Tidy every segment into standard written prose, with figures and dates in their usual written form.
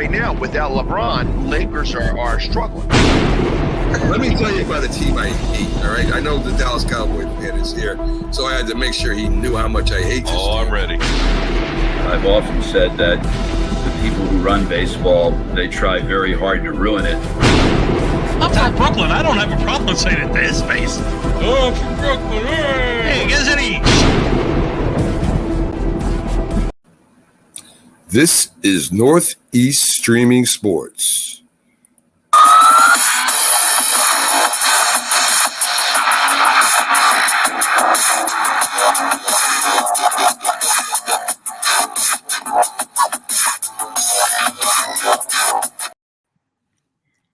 right now, without LeBron, Lakers are struggling. Let me tell you about a team I hate, all right? I know the Dallas Cowboy fan is here, so I had to make sure he knew how much I hate this team. I'm ready. I've often said that the people who run baseball, they try very hard to ruin it. I'm from Brooklyn. I don't have a problem saying it to his face. Oh, from Brooklyn. Hey, guys, any? This is Northeast Streaming Sports.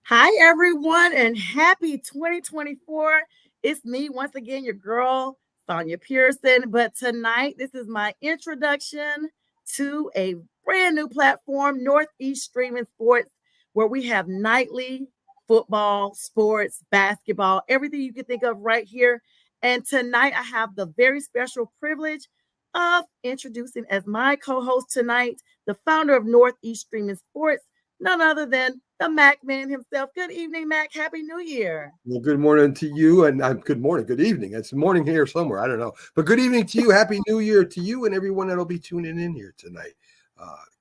Hi, everyone, and happy 2024. It's me, once again, your girl, Sonja Pearson. But tonight, this is my introduction to a brand new platform, Northeast Streaming Sports, where we have nightly football, sports, basketball, everything you can think of right here. And tonight, I have the very special privilege of introducing as my co-host tonight, the founder of Northeast Streaming Sports, none other than the Mac man himself. Good evening, Mac. Happy New Year. Well, good morning to you, and good morning, good evening. It's morning here somewhere. I don't know, but good evening to you. Happy New Year to you and everyone that'll be tuning in here tonight.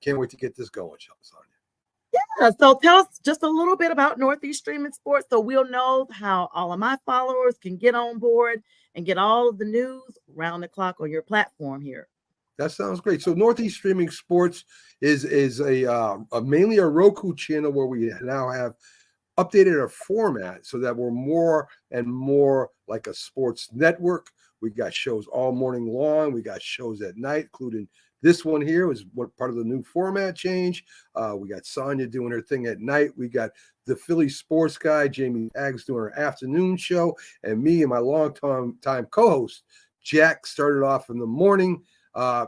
Can't wait to get this going, Sonja. Yeah, so tell us just a little bit about Northeast Streaming Sports so we'll know how all of my followers can get on board and get all of the news round the clock on your platform here. That sounds great. So Northeast Streaming Sports is a mainly a Roku channel where we now have updated our format so that we're more and more like a sports network. We got shows all morning long. We got shows at night, including this one here was what part of the new format change. We got Sonja doing her thing at night. We got the Philly sports guy, Jamie Aggs, doing her afternoon show, and me and my long-time co-host, Jack, started off in the morning.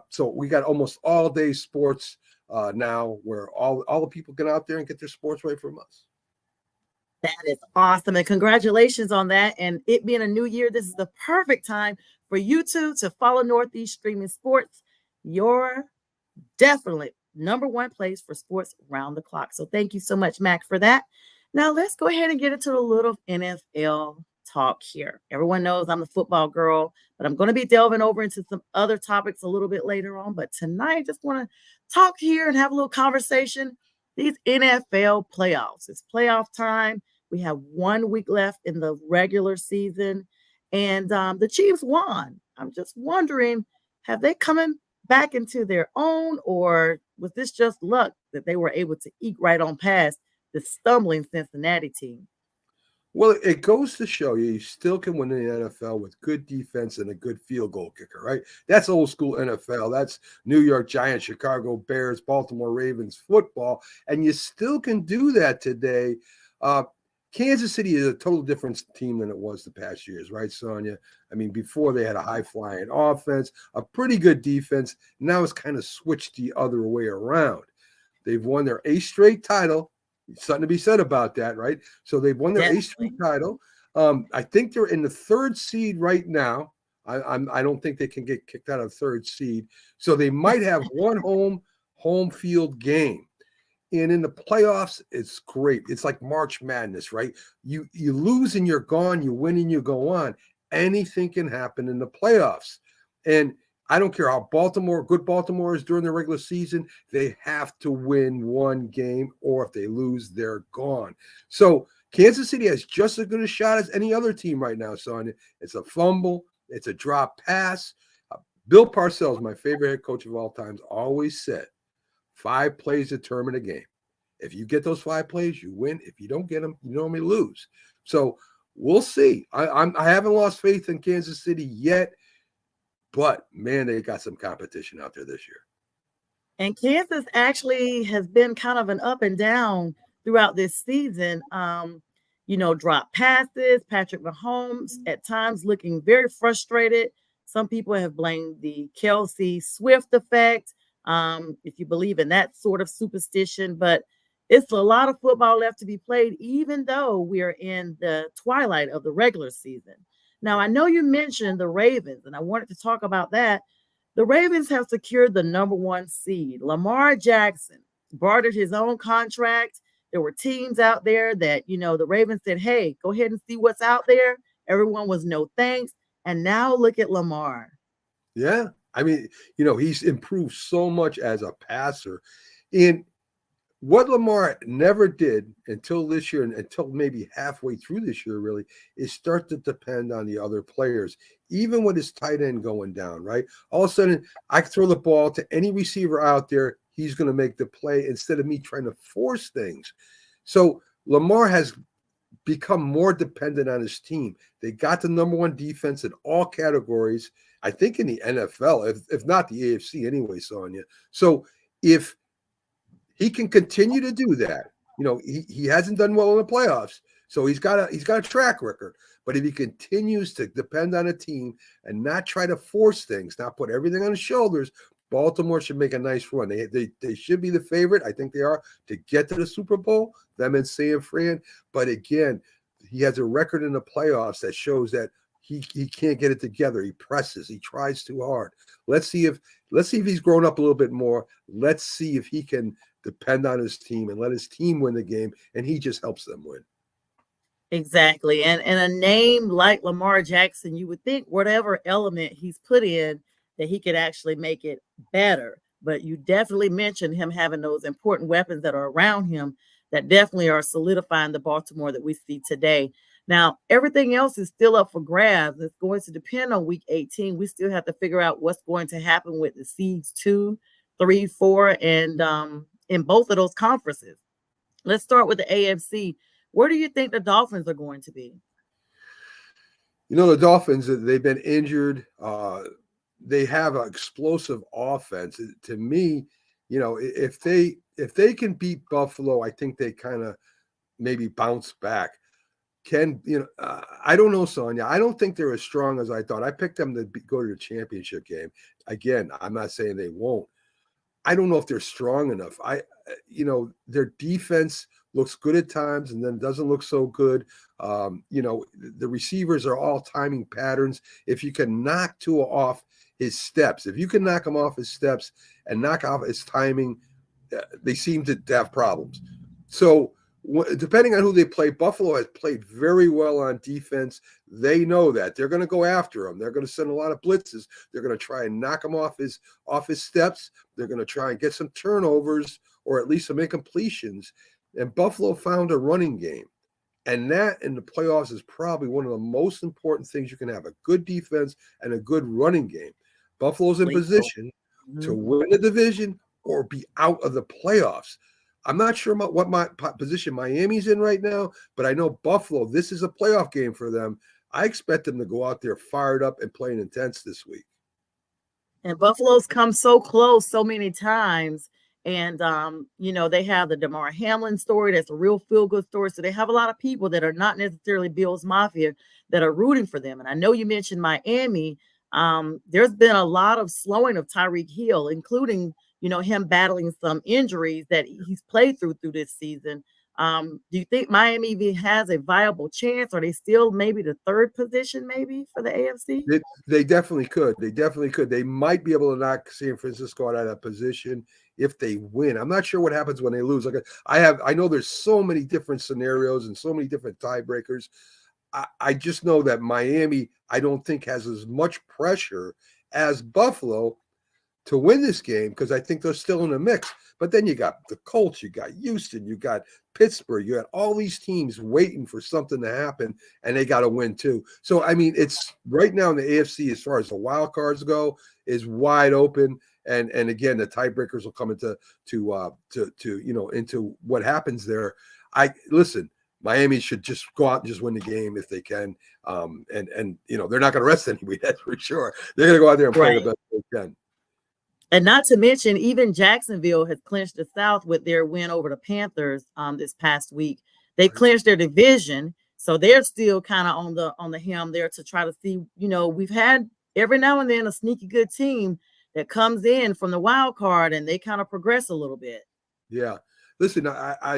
So we got almost all day sports now where all the people get out there and get their sports right from us. That is awesome. And congratulations on that. And it being a new year, this is the perfect time for you two to follow Northeast Streaming Sports. You're definitely number one place for sports around the clock. So thank you so much, Mac, for that. Now let's go ahead and get into a little NFL talk here. Everyone knows I'm a football girl, but I'm going to be delving over into some other topics a little bit later on. But tonight, I just want to talk here and have a little conversation. These NFL playoffs. It's playoff time. We have 1 week left in the regular season, and the Chiefs won. I'm just wondering, have they come back into their own, or was this just luck that they were able to eke right on past the stumbling Cincinnati team? Well, it goes to show you still can win in the NFL with good defense and a good field goal kicker, right? That's old school NFL. That's New York Giants, Chicago Bears, Baltimore Ravens football. And you still can do that today. Kansas City is a total different team than it was the past years, right, Sonja? I mean, before they had a high-flying offense, a pretty good defense. Now it's kind of switched the other way around. They've won their 8th straight title. Something to be said about that, right? So they've won their 8th straight title. I think they're in the 3rd seed right now. I don't think they can get kicked out of 3rd seed. So they might have one home field game. And in the playoffs, it's great. It's like March Madness, right? You lose and you're gone. You win and you go on. Anything can happen in the playoffs. And I don't care how good Baltimore is during the regular season. They have to win one game, or if they lose, they're gone. So Kansas City has just as good a shot as any other team right now, Sonja. It's a fumble. It's a drop pass. Bill Parcells, my favorite head coach of all times, always said, 5 plays determine a game. If you get those 5 plays, you win. If you don't get them, you normally lose. So we'll see. I haven't lost faith in Kansas City yet. But, man, they got some competition out there this year. And Kansas actually has been kind of an up and down throughout this season. Drop passes, Patrick Mahomes at times looking very frustrated. Some people have blamed the Kelsey Swift effect, if you believe in that sort of superstition. But it's a lot of football left to be played, even though we are in the twilight of the regular season. Now, I know you mentioned the Ravens, and I wanted to talk about that. The Ravens have secured the number 1 seed. Lamar Jackson bartered his own contract. There were teams out there that, the Ravens said, hey, go ahead and see what's out there. Everyone was no thanks. And now look at Lamar. Yeah. I mean, he's improved so much as a passer. And what Lamar never did until this year, and until maybe halfway through this year, really, is start to depend on the other players, even with his tight end going down, right? All of a sudden, I can throw the ball to any receiver out there. He's going to make the play instead of me trying to force things. So Lamar has become more dependent on his team. They got the number one defense in all categories, I think, in the NFL, if not the AFC anyway, Sonja. So if he can continue to do that, he hasn't done well in the playoffs, so he's got a track record. But if he continues to depend on a team and not try to force things, not put everything on his shoulders, Baltimore should make a nice run. They should be the favorite. I think they are to get to the Super Bowl, them and San Fran. But again, he has a record in the playoffs that shows that he can't get it together. He presses. He tries too hard. Let's see if he's grown up a little bit more. Let's see if he can depend on his team and let his team win the game, and he just helps them win. Exactly. And a name like Lamar Jackson, you would think whatever element he's put in, that he could actually make it better. But you definitely mentioned him having those important weapons that are around him that definitely are solidifying the Baltimore that we see today. Now, everything else is still up for grabs. It's going to depend on week 18. We still have to figure out what's going to happen with the seeds 2, 3, 4, and in both of those conferences. Let's start with the AFC. Where do you think the Dolphins are going to be? The Dolphins, they've been injured. They have an explosive offense. To me, if they can beat Buffalo, I think they kind of maybe bounce back. I don't know, Sonja. I don't think they're as strong as I thought. I picked them to go to the championship game. Again, I'm not saying they won't. I don't know if they're strong enough. Their defense looks good at times and then doesn't look so good. The receivers are all timing patterns. If you can knock Tua off his steps, if you can knock him off his steps and knock off his timing, they seem to have problems. So depending on who they play, Buffalo has played very well on defense. They know that. They're going to go after him. They're going to send a lot of blitzes. They're going to try and knock him off his steps. They're going to try and get some turnovers or at least some incompletions. And Buffalo found a running game. And that in the playoffs is probably one of the most important things you can have, a good defense and a good running game. Buffalo's in position to win the division or be out of the playoffs. I'm not sure about what position Miami's in right now, but I know Buffalo, this is a playoff game for them. I expect them to go out there fired up and playing intense this week. And Buffalo's come so close so many times. And, they have the DeMar Hamlin story. That's a real feel-good story. So they have a lot of people that are not necessarily Bills Mafia that are rooting for them. And I know you mentioned Miami. There's been a lot of slowing of Tyreek Hill, including, him battling some injuries that he's played through this season. Do you think Miami even has a viable chance? Are they still maybe the third position maybe for the AFC? They definitely could. They might be able to knock San Francisco out of that position if they win. I'm not sure what happens when they lose. I know there's so many different scenarios and so many different tiebreakers. I just know that Miami, I don't think has as much pressure as Buffalo to win this game because I think they're still in the mix. But then you got the Colts, you got Houston, you got Pittsburgh, you got all these teams waiting for something to happen, and they got to win too. So, I mean, it's right now in the AFC as far as the wild cards go is wide open. And again, the tiebreakers will come into into what happens there. Listen, Miami should just go out and just win the game if they can. And they're not going to rest anybody, that's for sure. They're going to go out there and play the best they can. And not to mention, even Jacksonville has clinched the South with their win over the Panthers this past week. They clinched their division, so they're still kind of on the helm there to try to see. We've had every now and then a sneaky good team that comes in from the wild card, and they kind of progress a little bit. Yeah, listen,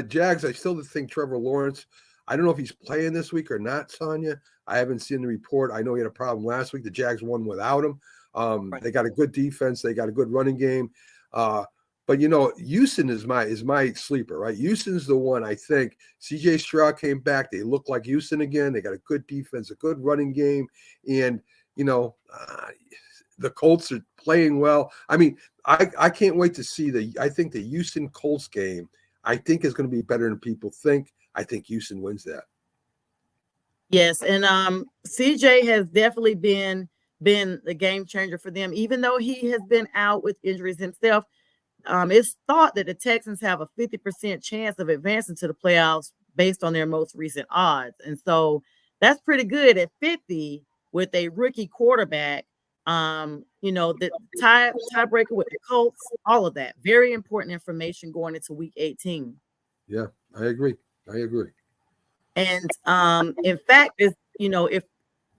Jags. I still think Trevor Lawrence. I don't know if he's playing this week or not, Sonja. I haven't seen the report. I know he had a problem last week. The Jags won without him. They got a good defense. They got a good running game. But But Houston is my sleeper, right? Houston's the one. I think CJ Stroud came back. They look like Houston again. They got a good defense, a good running game, and the Colts are playing well. I mean, I can't wait to see I think the Houston Colts game, I think, is going to be better than people think. I think Houston wins that. Yes, and CJ has definitely been the game changer for them, even though he has been out with injuries himself. It's thought that the Texans have a 50% chance of advancing to the playoffs based on their most recent odds. And so that's pretty good at 50 with a rookie quarterback. The tiebreaker with the Colts, all of that. Very important information going into week 18. Yeah, I agree. And in fact, if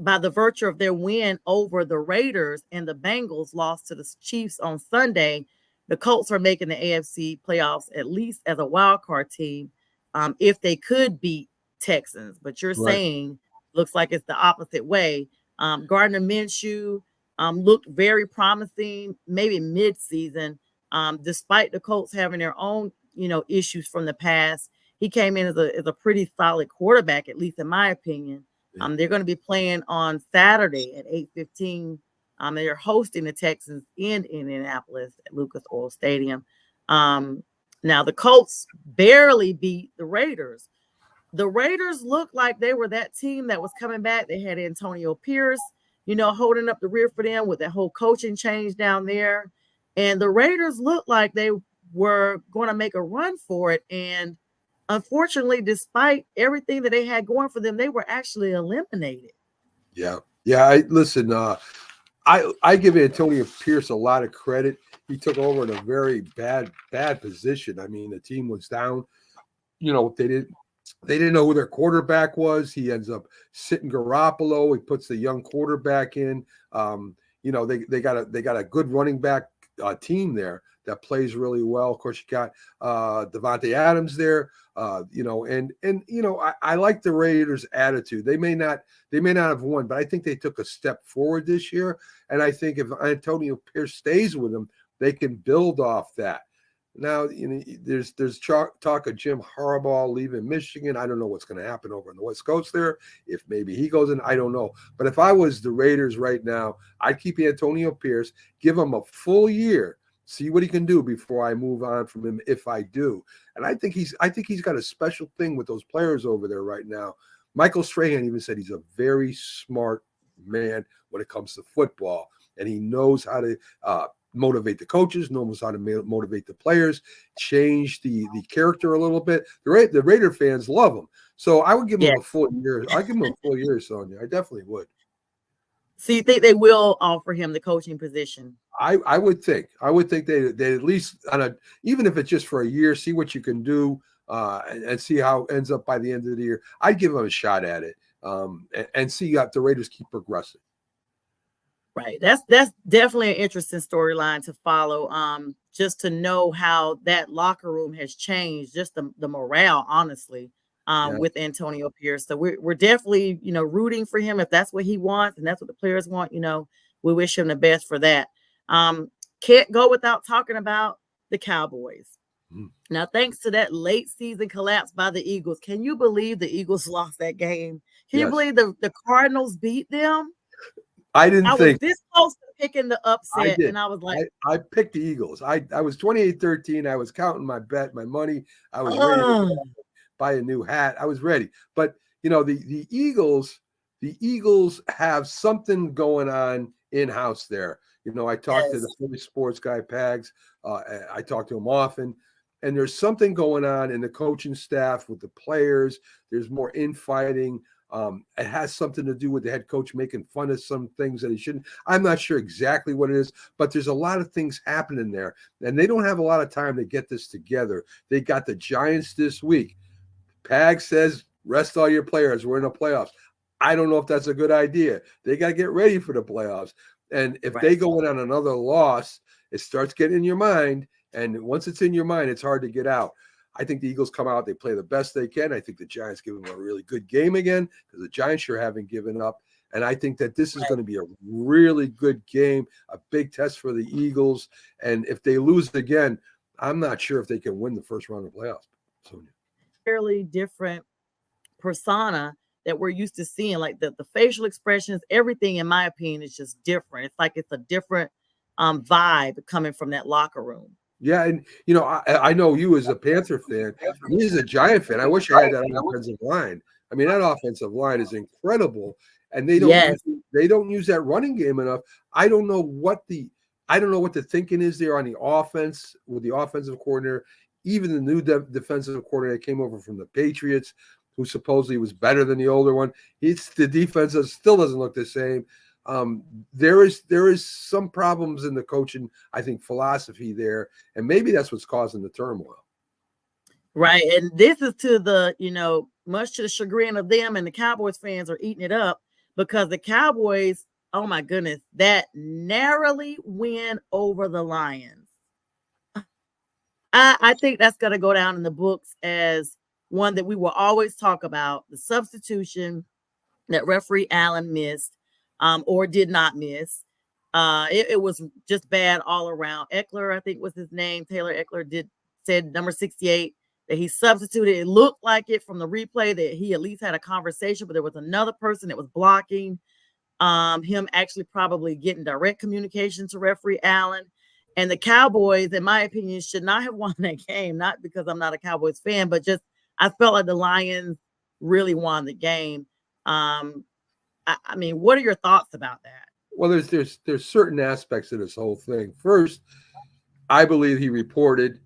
by the virtue of their win over the Raiders and the Bengals lost to the Chiefs on Sunday, the Colts are making the AFC playoffs at least as a wild card team if they could beat Texans. But you're saying looks like it's the opposite way. Gardner Minshew looked very promising, maybe mid-season, despite the Colts having their own, issues from the past. He came in as a pretty solid quarterback, at least in my opinion. They're going to be playing on Saturday at 8:15. They're hosting the Texans in Indianapolis at Lucas Oil Stadium. Now, the Colts barely beat the Raiders. The Raiders looked like they were that team that was coming back. They had Antonio Pierce, holding up the rear for them with that whole coaching change down there. And the Raiders looked like they were going to make a run for it. And unfortunately, despite everything that they had going for them, they were actually eliminated. Yeah. I give Antonio Pierce a lot of credit. He took over in a very bad position. I mean, the team was down. They didn't know who their quarterback was. He ends up sitting Garoppolo. He puts the young quarterback in. They got a good running back team there that plays really well. Of course, you got Devontae Adams there. I like the Raiders' attitude. They may not have won, but I think they took a step forward this year. And I think if Antonio Pierce stays with them, they can build off that. Now, there's talk of Jim Harbaugh leaving Michigan. I don't know what's going to happen over on the West Coast there. If maybe he goes in, I don't know. But if I was the Raiders right now, I'd keep Antonio Pierce, give him a full year, see what he can do before I move on from him if I do. And I think he's got a special thing with those players over there right now. Michael Strahan even said he's a very smart man when it comes to football, and he knows how to motivate the coaches, knows how to motivate the players, change the character a little bit. The Raider fans love him. So I would give him a full year. I'd give him a full year, Sonja. I definitely would. So you think they will offer him the coaching position? I would think they at least even if it's just for a year, see what you can do and see how it ends up by the end of the year. I'd give him a shot at it and see if the Raiders keep progressing. Right. That's definitely an interesting storyline to follow. Just to know how that locker room has changed, just the morale, honestly, with Antonio Pierce. So we're definitely, rooting for him if that's what he wants and that's what the players want. We wish him the best for that. Can't go without talking about the Cowboys. Now, thanks to that late season collapse by the Eagles, can you believe the Eagles lost that game? Can you believe the Cardinals beat them? I was this close to picking the upset, and I was like, I picked the Eagles. I was 28-13. I was counting my money. I was ready to buy a new hat. I was ready. But the Eagles have something going on in-house there. I talked to the Philly sports guy, Pags. I talk to him often. And there's something going on in the coaching staff with the players. There's more infighting. It has something to do with the head coach making fun of some things that he shouldn't. I'm not sure exactly what it is, but there's a lot of things happening there. And they don't have a lot of time to get this together. They got the Giants this week. Pag says, rest all your players. We're in the playoffs. I don't know if that's a good idea. They got to get ready for the playoffs. And if they go in on another loss, it starts getting in your mind. And once it's in your mind, it's hard to get out. I think the Eagles come out, they play the best they can. I think the Giants give them a really good game again because the Giants sure haven't given up. And I think that this is going to be a really good game, a big test for the Eagles. And if they lose again, I'm not sure if they can win the first round of playoffs, Sonja. Fairly different persona that we're used to seeing, like the facial expressions, everything, in my opinion, is just different. It's like it's a different vibe coming from that locker room. Yeah, and I know you as a Panther fan, me as a Giant fan. I wish I had that offensive line. I mean, that offensive line is incredible, and they don't use that running game enough. I don't know what the thinking is there on the offense with the offensive coordinator, even the new defensive coordinator that came over from the Patriots, who supposedly was better than the older one. The defense still doesn't look the same. There is some problems in the coaching, I think, philosophy there, and maybe that's what's causing the turmoil. Right, and this is to the much to the chagrin of them, and the Cowboys fans are eating it up because the Cowboys, oh my goodness, that narrowly win over the Lions. I think that's going to go down in the books as one that we will always talk about, the substitution that referee Allen missed or did not miss. It was just bad all around. Eckler, I think was his name. Taylor Eckler said number 68 that he substituted. It looked like it from the replay that he at least had a conversation, but there was another person that was blocking him actually probably getting direct communication to referee Allen. And the Cowboys, in my opinion, should not have won that game, not because I'm not a Cowboys fan, but just I felt like the Lions really won the game. I mean, what are your thoughts about that? Well, there's certain aspects of this whole thing. First, I believe he reported,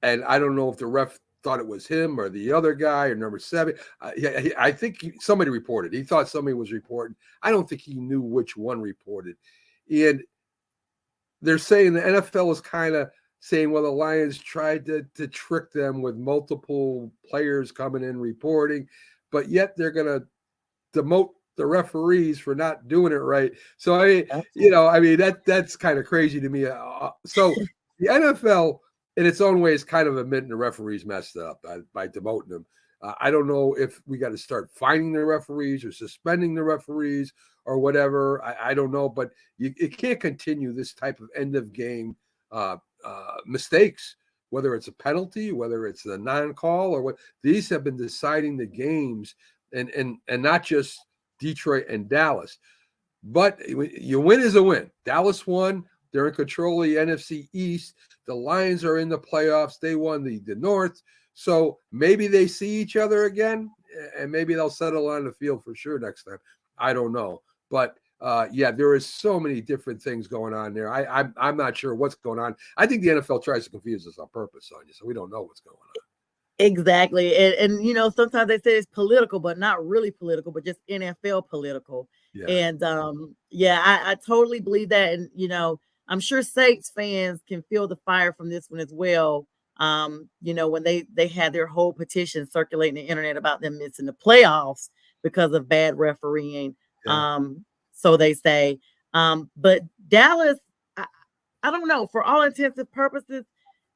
and I don't know if the ref thought it was him or the other guy or number 7. I think somebody reported. He thought somebody was reporting. I don't think he knew which one reported. And they're saying the NFL is kind of saying, well, the Lions tried to trick them with multiple players coming in reporting, but yet they're going to demote the referees for not doing it right. So that's kind of crazy to me. So the NFL, in its own way, is kind of admitting the referees messed up by demoting them. I don't know if we got to start fining the referees or suspending the referees or whatever. I don't know, but it can't continue this type of end of game mistakes, whether it's a penalty, whether it's a non-call or what. These have been deciding the games, and not just Detroit and Dallas. But you win is a win. Dallas won. They're in control of the NFC East. The Lions are in the playoffs. They won the North. So maybe they see each other again, and maybe they'll settle on the field for sure next time. I don't know. But, there is so many different things going on there. I'm not sure what's going on. I think the NFL tries to confuse us on purpose, Sonja, so we don't know what's going on. Exactly. And sometimes they say it's political, but not really political, but just NFL political. Yeah. And I totally believe that. And, I'm sure Saints fans can feel the fire from this one as well. When they had their whole petition circulating the internet about them missing the playoffs because of bad refereeing. Yeah. So they say. But Dallas, I don't know, for all intents and purposes,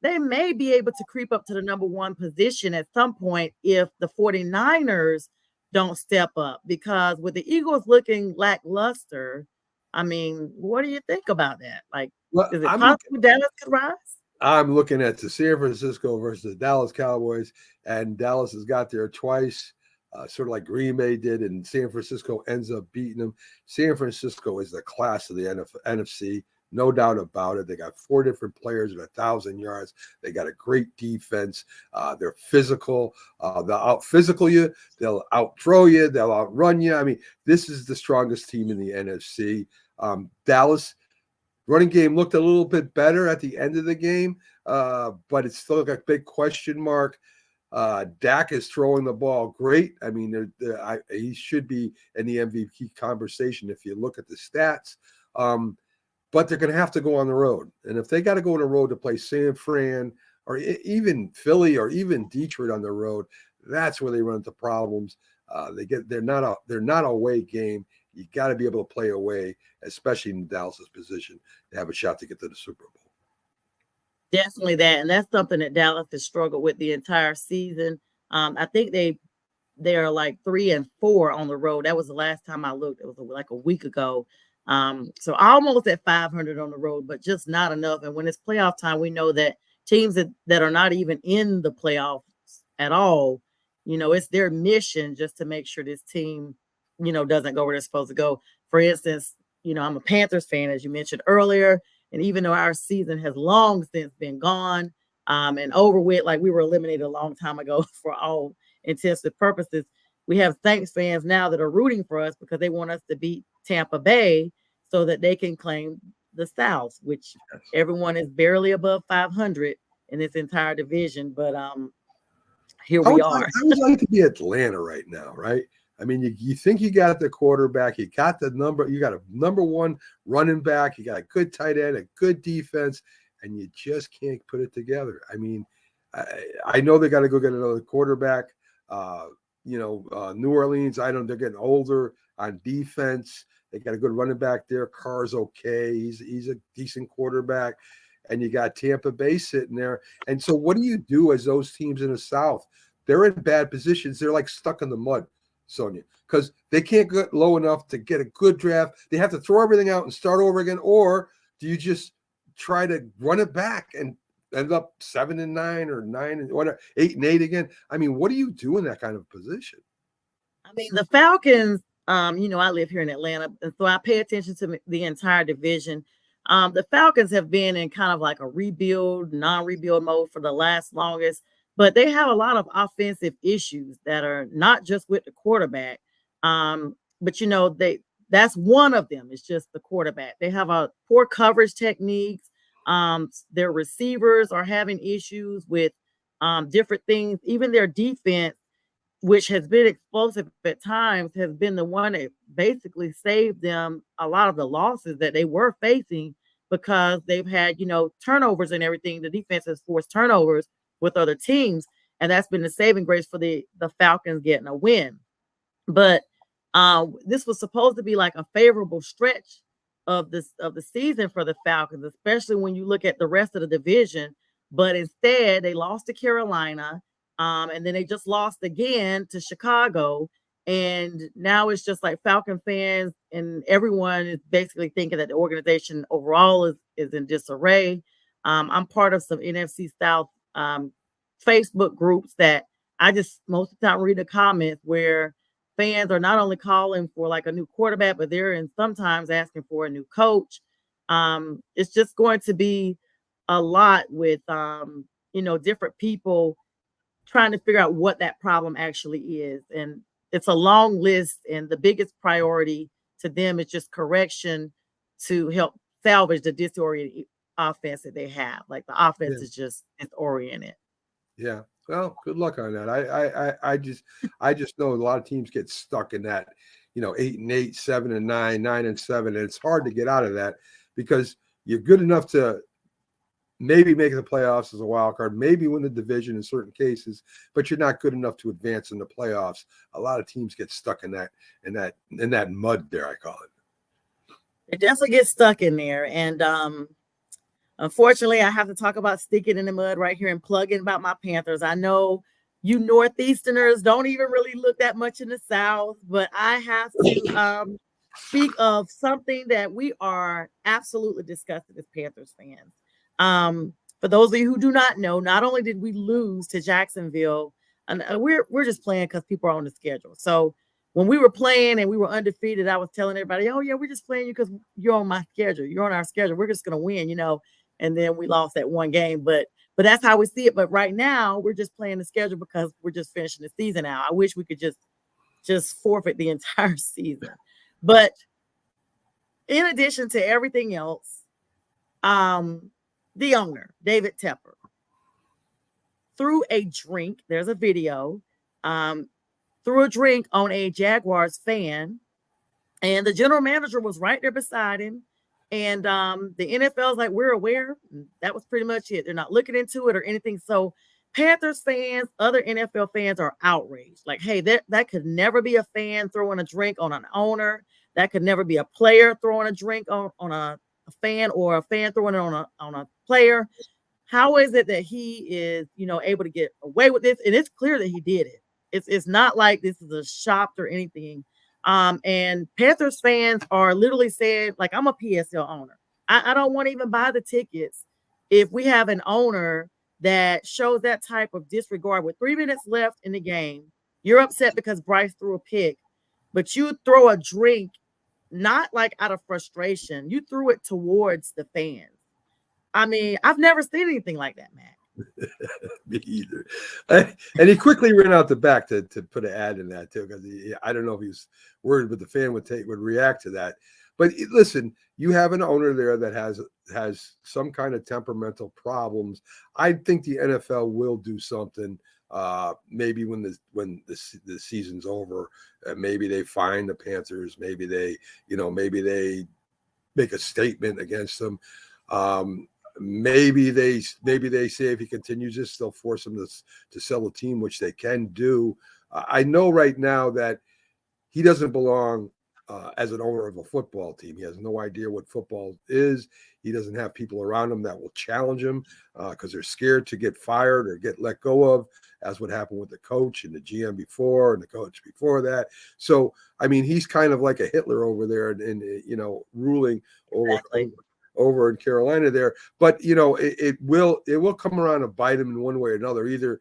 they may be able to creep up to the number 1 position at some point if the 49ers don't step up, because with the Eagles looking lackluster, I mean, what do you think about that? Like, is it possible Dallas could rise? I'm looking at the San Francisco versus the Dallas Cowboys, and Dallas has got there twice, sort of like Green Bay did, and San Francisco ends up beating them. San Francisco is the class of the NFC. No doubt about it. They got 4 different players at 1,000 yards. They got a great defense. They're physical. They'll out-physical you. They'll out-throw you. They'll outrun you. I mean, this is the strongest team in the NFC. Dallas, running game looked a little bit better at the end of the game, but it's still a big question mark. Dak is throwing the ball great. I mean, he should be in the MVP conversation if you look at the stats. But they're going to have to go on the road. And if they got to go on the road to play San Fran or even Philly or even Detroit on the road, that's where they run into problems. They're not a away game. You got to be able to play away, especially in Dallas's position, to have a shot to get to the Super Bowl. Definitely that. And that's something that Dallas has struggled with the entire season. I think they are like 3-4 on the road. That was the last time I looked. It was like a week ago. So almost at 500 on the road, but just not enough. And when it's playoff time, we know that, teams that are not even in the playoffs at all, it's their mission just to make sure this team, doesn't go where they're supposed to go. For instance, I'm a Panthers fan, as you mentioned earlier, and even though our season has long since been gone and over with, like we were eliminated a long time ago for all intents and purposes, we have Saints fans now that are rooting for us because they want us to beat Tampa Bay so that they can claim the South, which everyone is barely above 500 in this entire division. But here we are. I would like to be Atlanta right now, right? I mean, you think you got the quarterback, you got a number one running back, you got a good tight end, a good defense, and you just can't put it together. I mean, I know they got to go get another quarterback. New Orleans, they're getting older on defense. They got a good running back there. Carr's okay. He's a decent quarterback. And you got Tampa Bay sitting there. And so what do you do as those teams in the South? They're in bad positions. They're like stuck in the mud, Sonja, because they can't get low enough to get a good draft. They have to throw everything out and start over again. Or do you just try to run it back and end up 7-9 or 8-8 again? I mean, what do you do in that kind of position? I mean, the Falcons, I live here in Atlanta, and so I pay attention to the entire division. The Falcons have been in kind of like a non-rebuild mode for the longest, but they have a lot of offensive issues that are not just with the quarterback. But that's one of them. It's just the quarterback. They have a poor coverage techniques. Their receivers are having issues with different things. Even their defense, which has been explosive at times, has been the one that basically saved them a lot of the losses that they were facing because they've had, turnovers and everything. The defense has forced turnovers with other teams, and that's been the saving grace for the Falcons getting a win. But this was supposed to be like a favorable stretch of the season for the Falcons, especially when you look at the rest of the division. But instead, they lost to Carolina. And then they just lost again to Chicago. And now it's just like Falcon fans and everyone is basically thinking that the organization overall is in disarray. I'm part of some NFC South Facebook groups that I just most of the time read the comments where fans are not only calling for like a new quarterback, but they're sometimes asking for a new coach. It's just going to be a lot with different people trying to figure out what that problem actually is. And it's a long list. And the biggest priority to them is just correction to help salvage the disoriented offense that they have. Like the offense is just disoriented. Yeah. Well, good luck on that. I just know a lot of teams get stuck in that, 8-8, 7-9, 9-7. And it's hard to get out of that because you're good enough to maybe make the playoffs as a wild card, maybe win the division in certain cases, but you're not good enough to advance in the playoffs. A lot of teams get stuck in that mud there, I call it. It definitely gets stuck in there. And unfortunately, I have to talk about sticking in the mud right here and plug in about my Panthers. I know you Northeasterners don't even really look that much in the South, but I have to speak of something that we are absolutely disgusted as Panthers fans. For those of you who do not know, not only did we lose to Jacksonville, and we're just playing because people are on the schedule. So when we were playing and we were undefeated, I was telling everybody, "Oh yeah, we're just playing you because you're on my schedule. You're on our schedule. We're just gonna win, And then we lost that one game, but that's how we see it. But right now, we're just playing the schedule because we're just finishing the season out. I wish we could just forfeit the entire season. But in addition to everything else, the owner, David Tepper, threw a drink. There's a video. Threw a drink on a Jaguars fan, and the general manager was right there beside him. And the NFL's like, we're aware. That was pretty much it. They're not looking into it or anything. So Panthers fans, other NFL fans are outraged. Like, hey, that could never be a fan throwing a drink on an owner. That could never be a player throwing a drink on a fan, or a fan throwing it on a player. How is it that he is, able to get away with this? And it's clear that he did it. It's not like this is a shop or anything. And Panthers fans are literally saying, like, I'm a PSL owner. I don't want to even buy the tickets if we have an owner that shows that type of disregard with 3 minutes left in the game. You're upset because Bryce threw a pick, but you throw a drink, not like out of frustration. You threw it towards the fans. I mean, I've never seen anything like that, Matt. Me either. And he quickly ran out the back to put an ad in that too, because I don't know if he was worried, but the fan would react to that. But listen, you have an owner there that has some kind of temperamental problems. I think the NFL will do something. Maybe when the season's over, maybe they fine the Panthers. Maybe they make a statement against them. Maybe they say if he continues this, they'll force him to sell a team, which they can do. I know right now that he doesn't belong as an owner of a football team. He has no idea what football is. He doesn't have people around him that will challenge him because they're scared to get fired or get let go of, as what happened with the coach and the GM before and the coach before that. So, I mean, he's kind of like a Hitler over there and ruling over in Carolina there. But, it will come around to bite him in one way or another. Either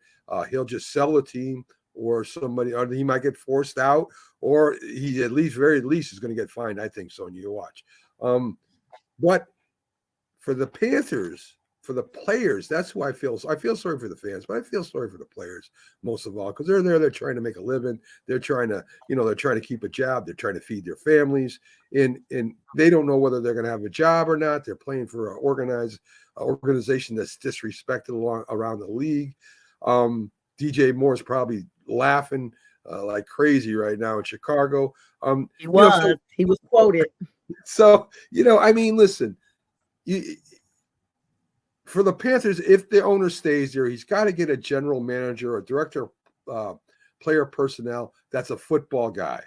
he'll just sell the team, or he might get forced out, or he very least is going to get fined. I think so. And you watch. But for the Panthers, for the players, that's who I feel. I feel sorry for the fans, but I feel sorry for the players most of all, because they're there. They're trying to make a living. They're trying to keep a job. They're trying to feed their families, and they don't know whether they're going to have a job or not. They're playing for an organization that's disrespected around the league. DJ Moore's probably laughing like crazy right now in Chicago. He was quoted. So, I mean, listen, for the Panthers, if the owner stays there, he's got to get a general manager or director of player personnel that's a football guy.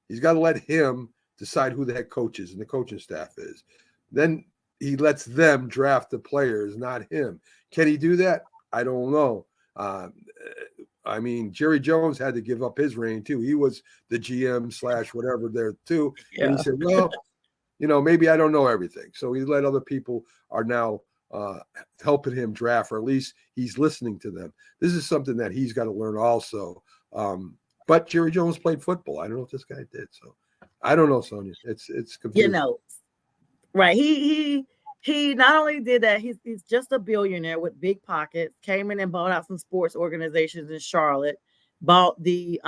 He's got to let him decide who the head coach is and the coaching staff is. Then he lets them draft the players, not him. Can he do that? I don't know. I mean, Jerry Jones had to give up his reign too. He was the GM / whatever there too. Yeah. And he said, well, maybe I don't know everything. So he let other people are now helping him draft, or at least he's listening to them. This is something that he's got to learn also. But Jerry Jones played football. I don't know if this guy did. So I don't know, Sonja. It's confusing. Right. He not only did that, he's just a billionaire with big pockets, came in and bought out some sports organizations in Charlotte, bought the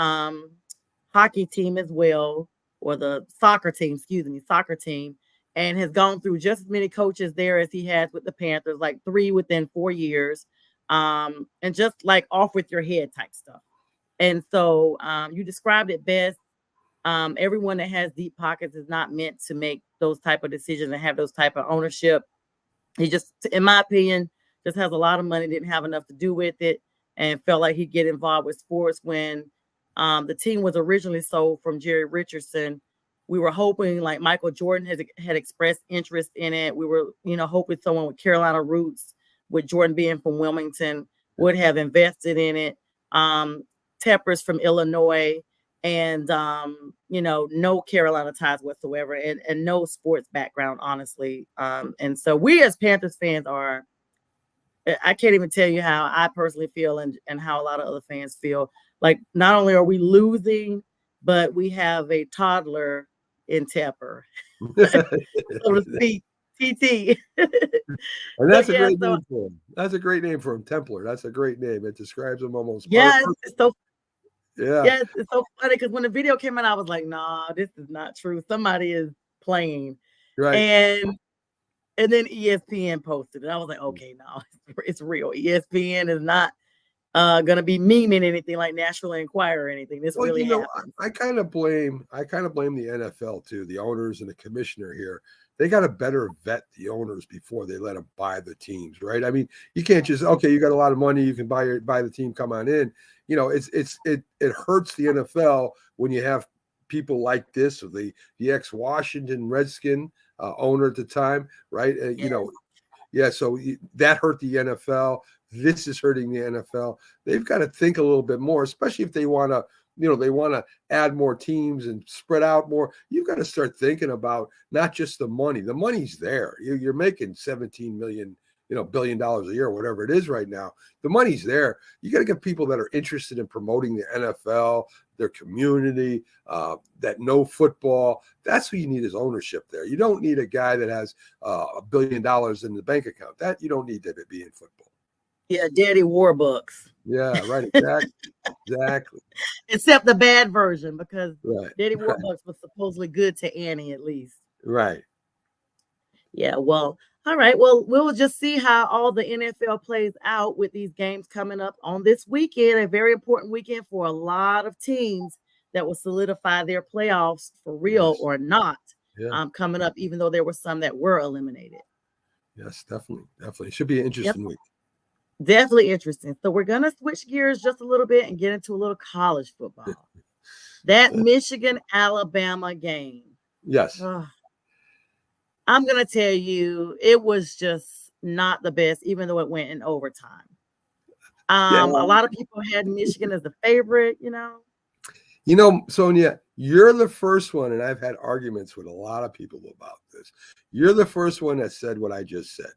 hockey team as well, or the soccer team, and has gone through just as many coaches there as he has with the Panthers, like 3 within 4 years, and just like off with your head type stuff. And so you described it best. Everyone that has deep pockets is not meant to make those type of decisions and have those type of ownership. He just, in my opinion, just has a lot of money, didn't have enough to do with it, and felt like he'd get involved with sports when the team was originally sold from Jerry Richardson. We were hoping, like Michael Jordan had expressed interest in it. We were, hoping someone with Carolina roots, with Jordan being from Wilmington, would have invested in it. Tepper's from Illinois, and no Carolina ties whatsoever, and no sports background, honestly. And so we as Panthers fans I can't even tell you how I personally feel and how a lot of other fans feel. Like, not only are we losing, but we have a toddler in Tepper, so to speak, TT. And that's a great name for him. That's a great name for him, Templar. That's a great name. It describes him almost. Yeah, it's so. Yeah. Yes, it's so funny because when the video came out, I was like, nah, this is not true. Somebody is playing. Right. And then ESPN posted it. I was like, okay, no, it's real. ESPN is not gonna be memeing anything like National Enquirer or anything. This really happened. I kind of blame the NFL too, the owners and the commissioner here. They got to better vet the owners before they let them buy the teams, right? I mean, you can't just, okay, you got a lot of money, you can buy the team, come on in. It hurts the NFL when you have people like this, or the ex-Washington Redskin owner at the time, right? So that hurt the NFL. This is hurting the NFL. They've got to think a little bit more, especially if they want to, they want to add more teams and spread out more. You've got to start thinking about not just the money. The money's there. You're making $17 million $1 billion a year, whatever it is right now. The money's there. You got to get people that are interested in promoting the NFL, their community, that know football. That's who you need as ownership there. You don't need a guy that has $1 billion in the bank account. That you don't need to be in football. Yeah, Daddy Warbucks. Yeah, right. Exactly. Exactly. Except the bad version, because Right. Daddy Warbucks was supposedly good to Annie at least. Right. Yeah, well, all right. Well, we'll just see how all the NFL plays out with these games coming up on this weekend, a very important weekend for a lot of teams that will solidify their playoffs for real Yes. or not, Yeah. coming up, even though there were some that were eliminated. Yes, definitely. Definitely. It should be an interesting week. Definitely interesting. So we're going to switch gears just a little bit and get into a little college football. That Michigan-Alabama game. Yes. I'm going to tell you, it was just not the best, even though it went in overtime. A lot of people had Michigan as the favorite, You know, Sonja, you're the first one, and I've had arguments with a lot of people about this. You're the first one that said what I just said.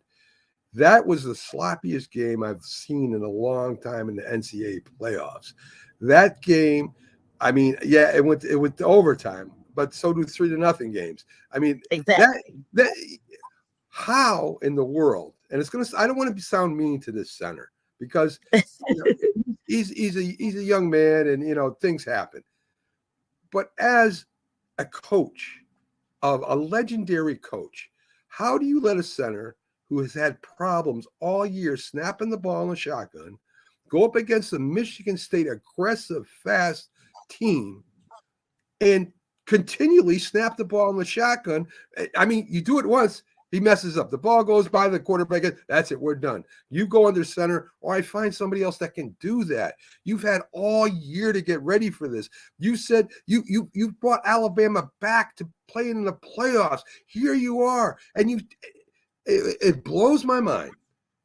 That was the sloppiest game I've seen in a long time in the NCAA playoffs. That game, I mean, yeah, it went to overtime, but so do 3-0 games. I mean, exactly. that how in the world? And it's I don't want to sound mean to this center because he's a young man, and things happen. But as a coach, of a legendary coach, how do you let a center who has had problems all year snapping the ball in a shotgun go up against a Michigan State aggressive, fast team and continually snap the ball in the shotgun? I mean, you do it once, he messes up. The ball goes by the quarterback. That's it. We're done. You go under center, or I find somebody else that can do that. You've had all year to get ready for this. You said you brought Alabama back to play in the playoffs. Here you are, and it blows my mind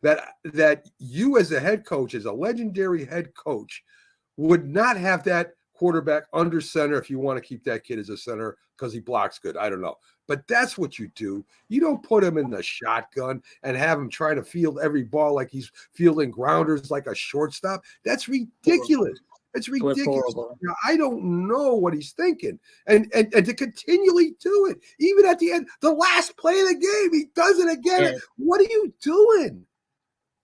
that you as a head coach, as a legendary head coach, would not have that quarterback under center if you want to keep that kid as a center because he blocks good. I don't know. But that's what you do. You don't put him in the shotgun and have him try to field every ball like he's fielding grounders like a shortstop. That's ridiculous. It's ridiculous. Now, I don't know what he's thinking. And to continually do it, even at the end, the last play of the game, he does it again. Yes. What are you doing?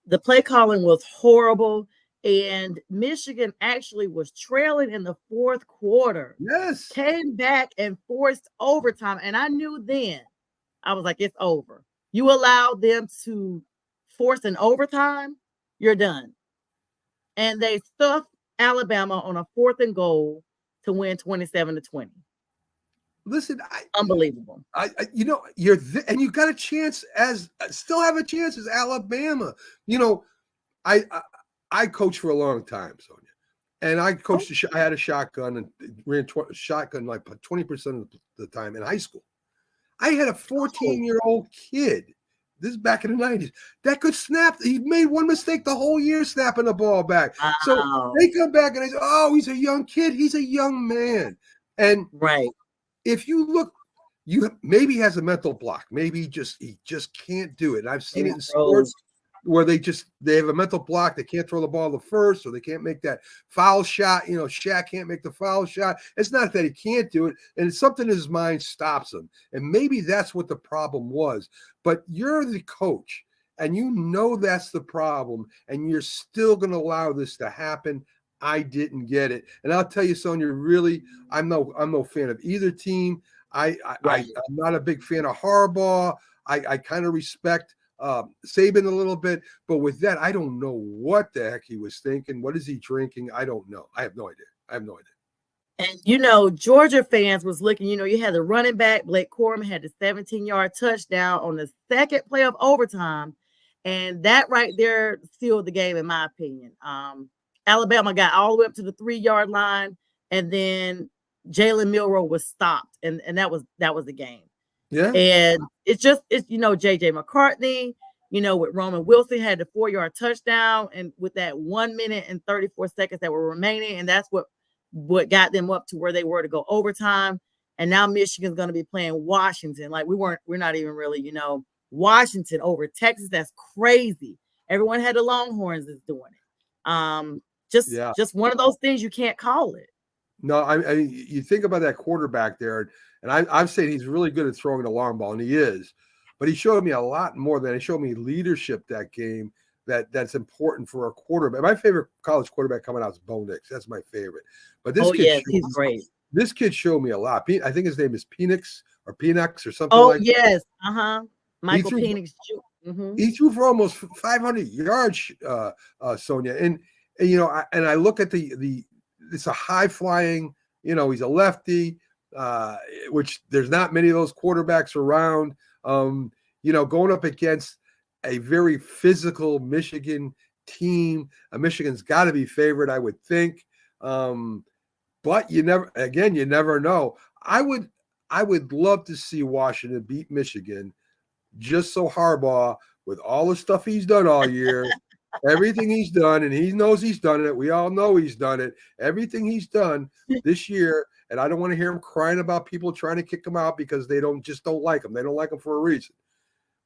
The play calling was horrible. And Michigan actually was trailing in the fourth quarter. Yes. Came back and forced overtime. And I knew then, I was like, it's over. You allow them to force an overtime, you're done. And they stuffed Alabama on a 4th and goal to win 27-20. Listen, unbelievable. You're and you got a chance still have a chance as Alabama. I coached for a long time, Sonja, and I coached. I had a shotgun and ran shotgun like 20% of the time in high school. I had a 14-year-old kid. This is back in the 90s that could snap. He made one mistake the whole year snapping the ball back. Wow. So they come back and they say, "Oh, he's a young kid. He's a young man." And right, if you look, maybe he has a mental block. Maybe he just can't do it. And I've seen it in sports where they have a mental block. They can't throw the ball to first, or they can't make that foul shot. Shaq can't make the foul shot. It's not that he can't do it, and it's something in his mind stops him. And maybe that's what the problem was. But you're the coach, and you know that's the problem, and you're still going to allow this to happen. I didn't get it. And I'll tell you, Sonja, really, I'm no fan of either team. I'm not a big fan of Harbaugh. I kind of respect Saban a little bit, but with that, I don't know what the heck he was thinking. What is he drinking? I don't know. I have no idea. And Georgia fans was looking. You had the running back Blake Corum had the 17-yard touchdown on the second play of overtime, and that right there sealed the game, in my opinion. Alabama got all the way up to the 3-yard line, and then Jalen Milroe was stopped, and that was the game. Yeah. And it's JJ McCartney, with Roman Wilson had the 4-yard touchdown, and with that 1 minute and 34 seconds that were remaining, and that's what got them up to where they were to go overtime. And now Michigan's going to be playing Washington. Like we're not even really, Washington over Texas. That's crazy. Everyone had the Longhorns is doing it. Just one of those things you can't call it. No, I mean, you think about that quarterback there, and I'm saying he's really good at throwing the long ball, and he is. But he showed me a lot more than he showed me leadership that game. That's important for a quarterback. My favorite college quarterback coming out is Bo Nix. That's my favorite. But this he's great. This kid showed me a lot. I think his name is Penix or something like that. Yes. Michael Penix. He threw for almost 500 yards, Sonja. And I look at it's a high flying, he's a lefty, which there's not many of those quarterbacks around, going up against a very physical Michigan team. Michigan's got to be favored, I would think. But you never know. I would love to see Washington beat Michigan just so Harbaugh, with all the stuff he's done all year, everything he's done, and he knows he's done it. We all know he's done it. Everything he's done this year, and I don't want to hear him crying about people trying to kick him out because they don't like him. They don't like him for a reason.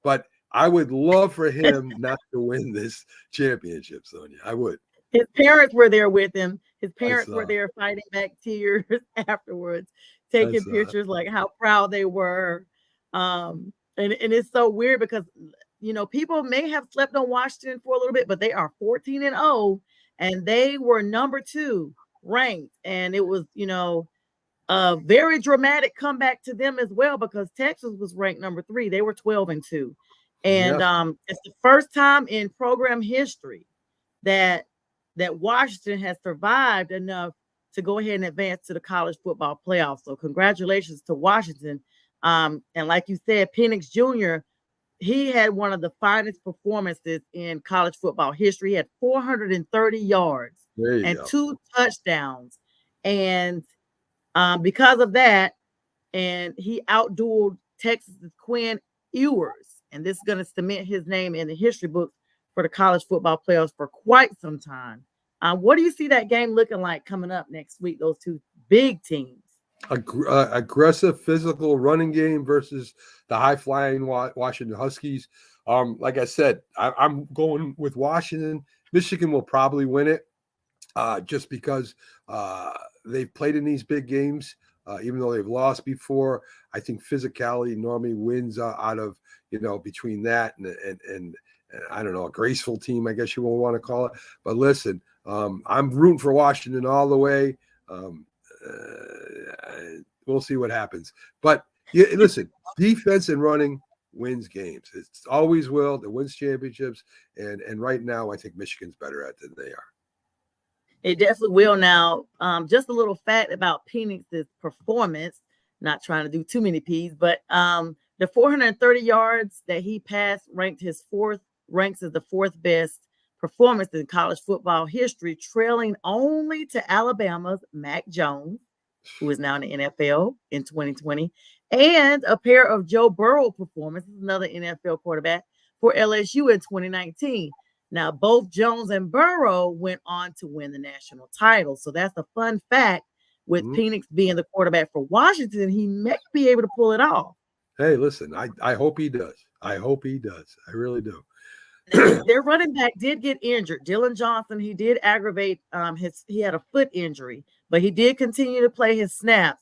But I would love for him not to win this championship, Sonja. I would. His parents were there with him. His parents were there fighting back tears afterwards, taking pictures like how proud they were. And it's so weird because, people may have slept on Washington for a little bit, but they are 14-0, and they were number 2 ranked. And it was, a very dramatic comeback to them as well, because Texas was ranked number 3. They were 12-2. And it's the first time in program history that Washington has survived enough to go ahead and advance to the college football playoff. So congratulations to Washington. And like you said, Penix Jr., he had one of the finest performances in college football history. He had 430 yards and 2 touchdowns. And because of that, and he outdueled Texas's Quinn Ewers. And this is going to cement his name in the history books for the college football playoffs for quite some time. What do you see that game looking like coming up next week, those two big teams? Aggressive, physical running game versus the high-flying Washington Huskies. Like I said, I'm going with Washington. Michigan will probably win it just because they've played in these big games, even though they've lost before. I think physicality normally wins out of, between that and I don't know, a graceful team, I guess you will want to call it. But listen, I'm rooting for Washington all the way. We'll see what happens. But listen, defense and running wins games. It always will. It wins championships. And right now, I think Michigan's better at it than they are. It definitely will. Now, just a little fact about Penix's performance, not trying to do too many P's, but the 430 yards that he passed ranks as the 4th best performance in college football history, trailing only to Alabama's Mac Jones, who is now in the NFL in 2020, and a pair of Joe Burrow performances, another NFL quarterback, for LSU in 2019. Now, both Jones and Burrow went on to win the national title. So that's a fun fact with Penix being the quarterback for Washington. He may be able to pull it off. Hey, listen, I hope he does. I hope he does. I really do. Their running back did get injured. Dylan Johnson, he did aggravate he had a foot injury, but he did continue to play his snaps.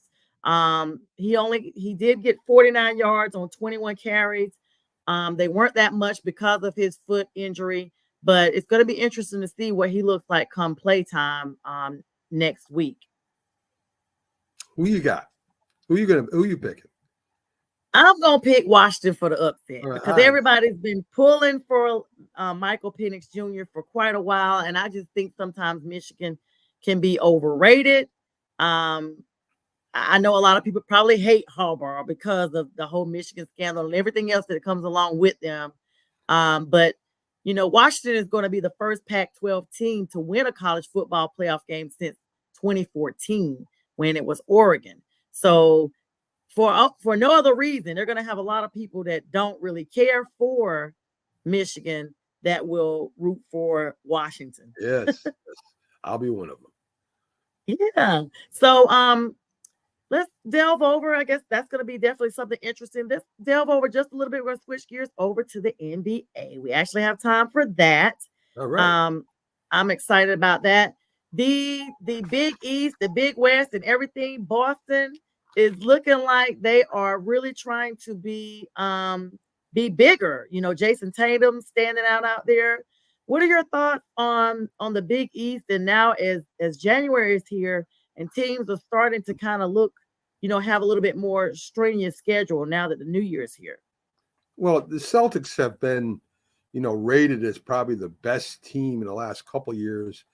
He did get 49 yards on 21 carries. They weren't that much because of his foot injury, but it's going to be interesting to see what he looks like come playtime next week. Who you got? Who you picking? I'm going to pick Washington for the upset because everybody's been pulling for Michael Penix Jr. for quite a while. And I just think sometimes Michigan can be overrated. I know a lot of people probably hate Harbaugh because of the whole Michigan scandal and everything else that comes along with them. But, Washington is going to be the first Pac-12 team to win a college football playoff game since 2014 when it was Oregon. So, for no other reason, they're going to have a lot of people that don't really care for Michigan that will root for Washington. Yes, I'll be one of them. Yeah. So let's delve over. I guess that's going to be definitely something interesting. Let's delve over just a little bit. We're going to switch gears over to the NBA. We actually have time for that. All right. I'm excited about that. The Big East, the Big West, and everything. Boston is looking like they are really trying to be bigger. You know, Jason Tatum standing out there. What are your thoughts on the Big East? And now as January is here and teams are starting to kind of look, you know, have a little bit more strenuous schedule now that the new year is here. Well, the Celtics have been, you know, rated as probably the best team in the last couple of years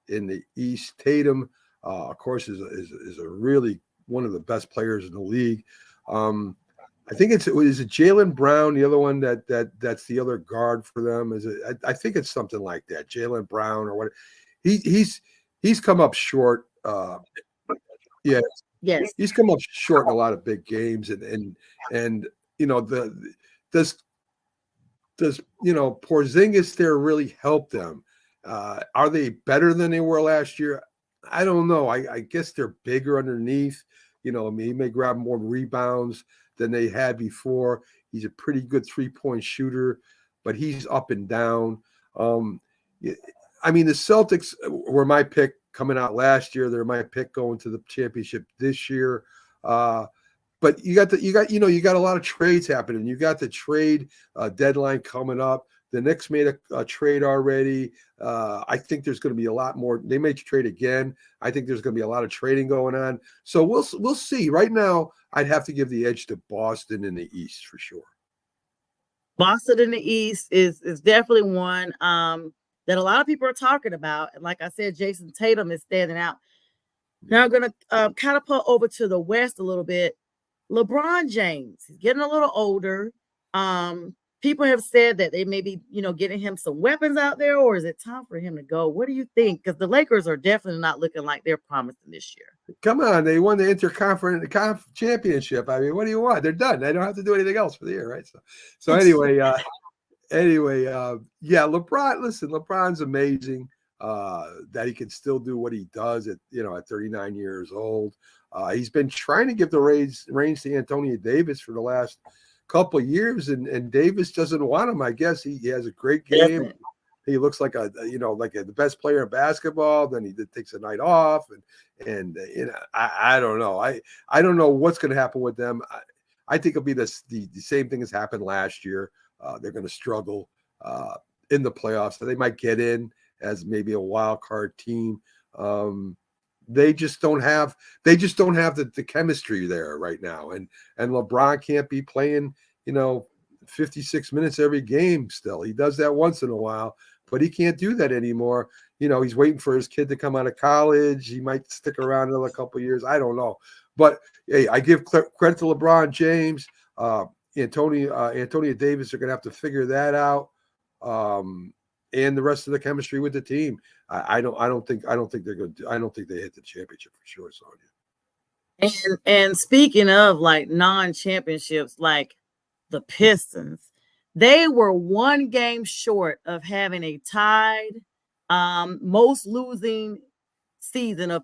in the East. Tatum, of course, is a really one of the best players in the league. I think is it Jaylen Brown, the other one that's the other guard for them. I think it's something like that, Jaylen Brown or what. He's come up short. Yeah, Yes. he's come up short in a lot of big games, and you know does you know Porzingis there really help them? Are they better than they were last year? I don't know. I guess they're bigger underneath. You know, I mean, he may grab more rebounds than they had before. He's a pretty good 3-point shooter, but he's up and down. I mean, the Celtics were my pick coming out last year. They're my pick going to the championship this year. But you got a lot of trades happening. You got the trade deadline coming up. The Knicks made a trade already. I think there's going to be a lot more. They may trade again. I think there's going to be a lot of trading going on. So we'll see. Right now, I'd have to give the edge to Boston in the East for sure. Boston in the East is definitely one that a lot of people are talking about. And like I said, Jason Tatum is standing out. Now I'm going to catapult over to the West a little bit. LeBron James, he's getting a little older. People have said that they may be, you know, getting him some weapons out there, or is it time for him to go? What do you think? Because the Lakers are definitely not looking like they're promising this year. Come on, they won the interconference championship. I mean, what do you want? They're done. They don't have to do anything else for the year, right? So anyway, yeah, LeBron. Listen, LeBron's amazing. That he can still do what he does at 39 years old. He's been trying to give the reins to Antonio Davis for the last couple of years, and Davis doesn't want him. I guess he has a great game. He looks like the best player in basketball. Then he takes a night off, and I don't know. I don't know what's going to happen with them. I think it'll be the same thing as happened last year. They're going to struggle in the playoffs. So they might get in as maybe a wild card team. They just don't have the chemistry there right now. And LeBron can't be playing, 56 minutes every game still. He does that once in a while, but he can't do that anymore. He's waiting for his kid to come out of college. He might stick around another couple of years. I don't know. But hey, I give credit to LeBron James. Antonio Davis are going to have to figure that out. And the rest of the chemistry with the team. I don't think they're going to. I don't think they hit the championship for sure, Sonja. And speaking of like non-championships, like the Pistons, they were one game short of having a tied most losing season of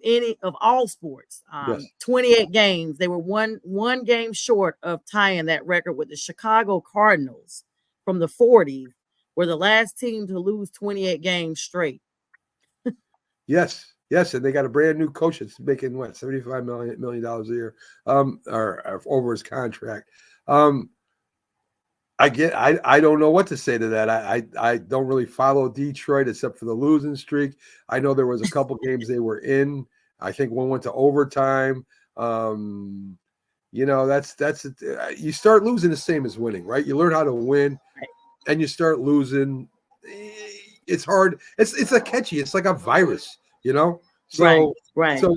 all sports. Yes. 28 games. They were one game short of tying that record with the Chicago Cardinals from the 40s. Were the last team to lose 28 games straight. Yes, and they got a brand new coach that's making $75 million a year, or over his contract. I don't know what to say to that. I don't really follow Detroit except for the losing streak. I know there was a couple games they were in. I think one went to overtime. That's you start losing the same as winning, right? You learn how to win. And you start losing, it's hard. It's a catchy. It's like a virus, So, right. So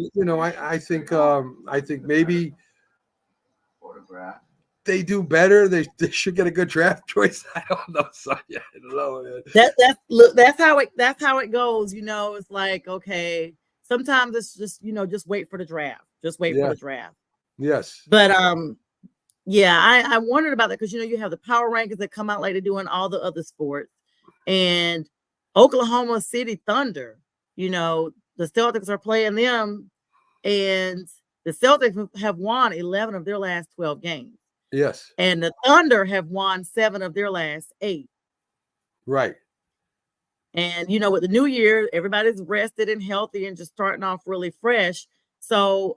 I think maybe they do better. They should get a good draft choice. I don't know. So, yeah, I don't know, man. That's how it goes. It's like, okay, sometimes it's just wait for the draft. Just wait for the draft. Yes. But yeah, I wondered about that because you have the power rankings that come out like they do in all the other sports, and Oklahoma City Thunder. The Celtics are playing them, and The Celtics have won 11 of their last 12 games. Yes. And the Thunder have won 7 of their last 8. Right. And, with the new year, everybody's rested and healthy and just starting off really fresh. So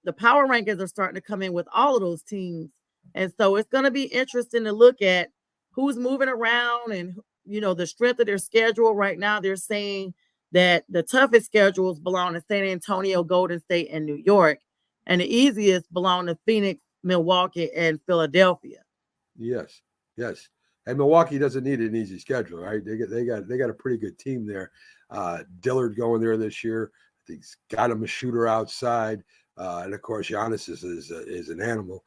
the power rankings are starting to come in with all of those teams. And so it's going to be interesting to look at who's moving around and, the strength of their schedule. Right now, they're saying that the toughest schedules belong to San Antonio, Golden State, and New York. And the easiest belong to Phoenix, Milwaukee, and Philadelphia. Yes. Yes. And Milwaukee doesn't need an easy schedule, right? They got a pretty good team there. Dillard going there this year. I think he's got him a shooter outside, and of course Giannis is an animal.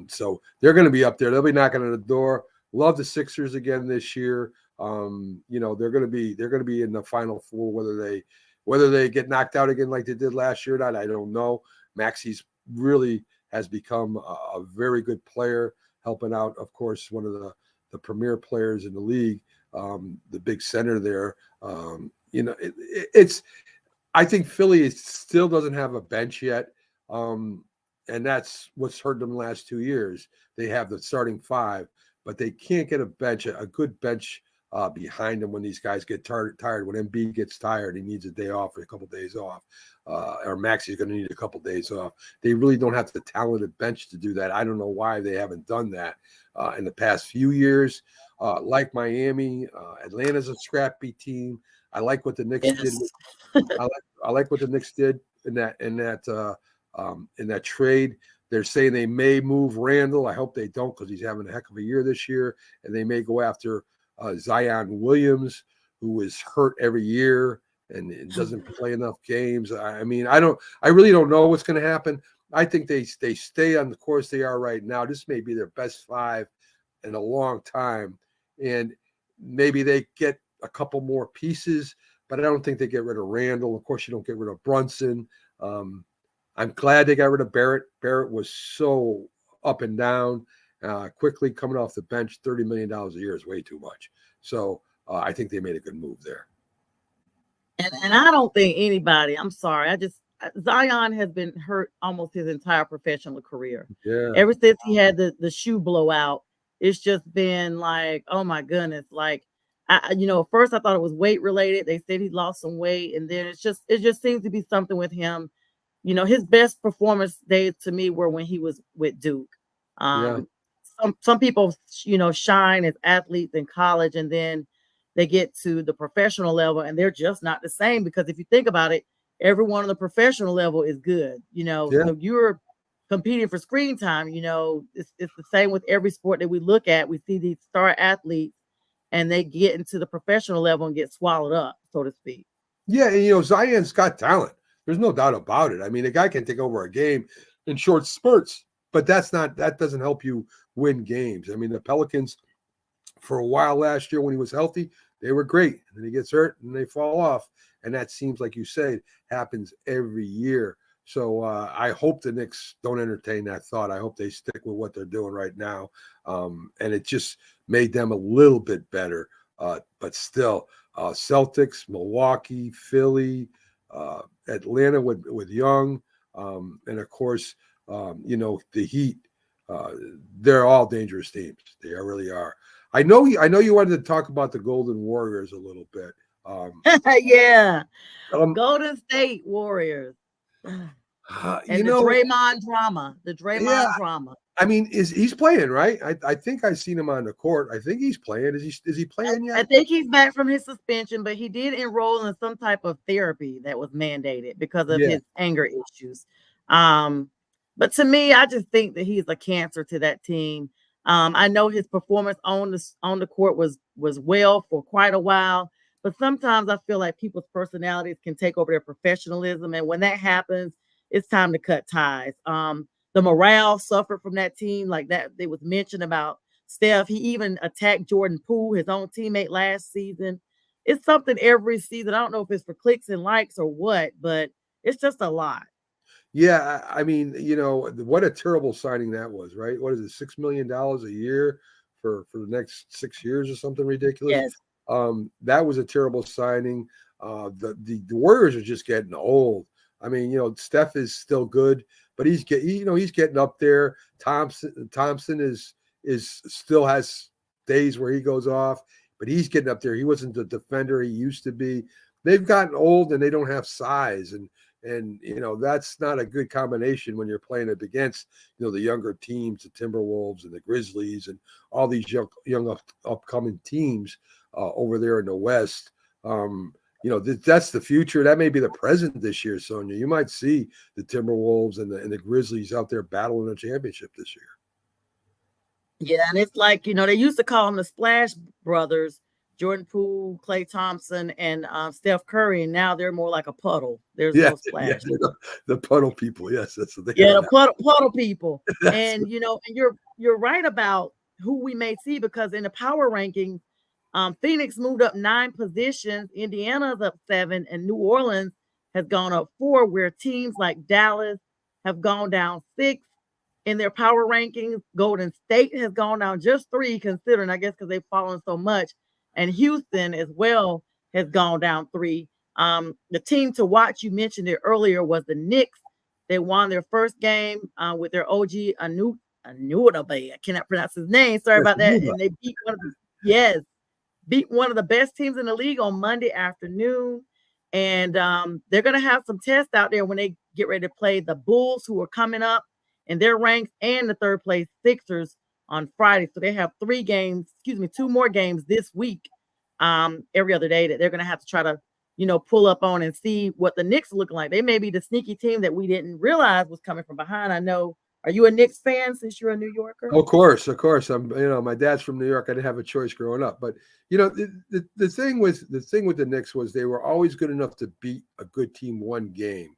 So they're going to be up there. They'll be knocking on the door. Love the Sixers again this year. They're going to be in the Final Four. Whether they get knocked out again like they did last year or not, I don't know. Maxi's really has become a very good player, helping out, of course, one of the premier players in the league, the big center there. I think Philly still doesn't have a bench yet. And that's what's hurt them the last 2 years. They have the starting 5, but they can't get a good bench behind them when these guys get tired. When Embiid gets tired, he needs a day off or a couple of days off. Or Maxi's going to need a couple of days off. They really don't have the talented bench to do that. I don't know why they haven't done that in the past few years. Like Miami, Atlanta's a scrappy team. I like what the Knicks did. I like what the Knicks did in that trade. They're saying they may move Randall. I hope they don't, because he's having a heck of a year this year. And they may go after Zion Williams, who is hurt every year and doesn't play enough games. I really don't know what's going to happen. I think they stay on the course they are right now. This may be their best 5 in a long time. And maybe they get a couple more pieces, but I don't think they get rid of Randall. Of course, you don't get rid of Brunson. I'm glad they got rid of Barrett. Barrett was so up and down. Quickly coming off the bench, $30 million a year is way too much. So I think they made a good move there. And I don't think anybody, I'm sorry, Zion has been hurt almost his entire professional career. Yeah. Ever since he had the shoe blowout, it's just been like, oh my goodness. Like, at first I thought it was weight related. They said he lost some weight, and then it just seems to be something with him. His best performance days to me were when he was with Duke. Some people, shine as athletes in college, and then they get to the professional level and they're just not the same, because if you think about it, everyone on the professional level is good. So you're competing for screen time. It's the same with every sport that we look at. We see these star athletes and they get into the professional level and get swallowed up, so to speak. Yeah, and Zion's got talent. There's no doubt about it. I mean, a guy can take over a game in short spurts, but that doesn't help you win games. I mean, the Pelicans, for a while last year when he was healthy, they were great. And then he gets hurt and they fall off. And that seems, like you say, happens every year. So I hope the Knicks don't entertain that thought. I hope they stick with what they're doing right now. And it just made them a little bit better. But still, Celtics, Milwaukee, Philly, Atlanta with Young, and of course, the Heat. They're all dangerous teams. They really are. I know you wanted to talk about the Golden Warriors a little bit. Yeah, Golden State Warriors. And the Draymond drama. Drama. I mean, he's playing, right? I think I've seen him on the court. I think he's playing. Is he playing yet? I think he's back from his suspension, but he did enroll in some type of therapy that was mandated because of his anger issues. But to me, I just think that he's a cancer to that team. I know his performance on the court was well for quite a while, but sometimes I feel like people's personalities can take over their professionalism, and when that happens, it's time to cut ties. The morale suffered from that team, like that. They was mentioned about Steph. He even attacked Jordan Poole, his own teammate, last season. It's something every season. I don't know if it's for clicks and likes or what, but it's just a lot. Yeah, I mean, what a terrible signing that was, right? What is it, $6 million a year for the next 6 years or something ridiculous? Yes. That was a terrible signing. The Warriors are just getting old. I mean, Steph is still good, but he's getting up there. Thompson is still has days where he goes off, but he's getting up there. He wasn't the defender he used to be. They've gotten old and they don't have size, and that's not a good combination when you're playing up against the younger teams, the Timberwolves and the Grizzlies and all these young upcoming teams over there in the West. That's the future. That may be the present this year, Sonja. You might see the Timberwolves and the Grizzlies out there battling a championship this year. Yeah, and it's like, they used to call them the Splash Brothers, Jordan Poole, Klay Thompson, and Steph Curry, and now they're more like a puddle. There's no splash. Yeah, the puddle people. Yes, that's what they are. Yeah, the puddle people. And and you're right about who we may see, because in the power ranking, Phoenix moved up 9 positions, Indiana's up 7, and New Orleans has gone up 4, where teams like Dallas have gone down 6 in their power rankings. Golden State has gone down just 3, considering, I guess, because they've fallen so much. And Houston as well has gone down 3. The team to watch, you mentioned it earlier, was the Knicks. They won their first game with their OG Anunoby. I cannot pronounce his name. Sorry about that. And they beat one of the best teams in the league on Monday afternoon. And they're going to have some tests out there when they get ready to play the Bulls, who are coming up in their ranks, and the third place Sixers on Friday. So they have 2 more games this week, every other day, that they're going to have to try to, pull up on and see what the Knicks look like. They may be the sneaky team that we didn't realize was coming from behind. I know. Are you a Knicks fan since you're a New Yorker? Of course. I'm, my dad's from New York. I didn't have a choice growing up, but the thing with the Knicks was they were always good enough to beat a good team one game,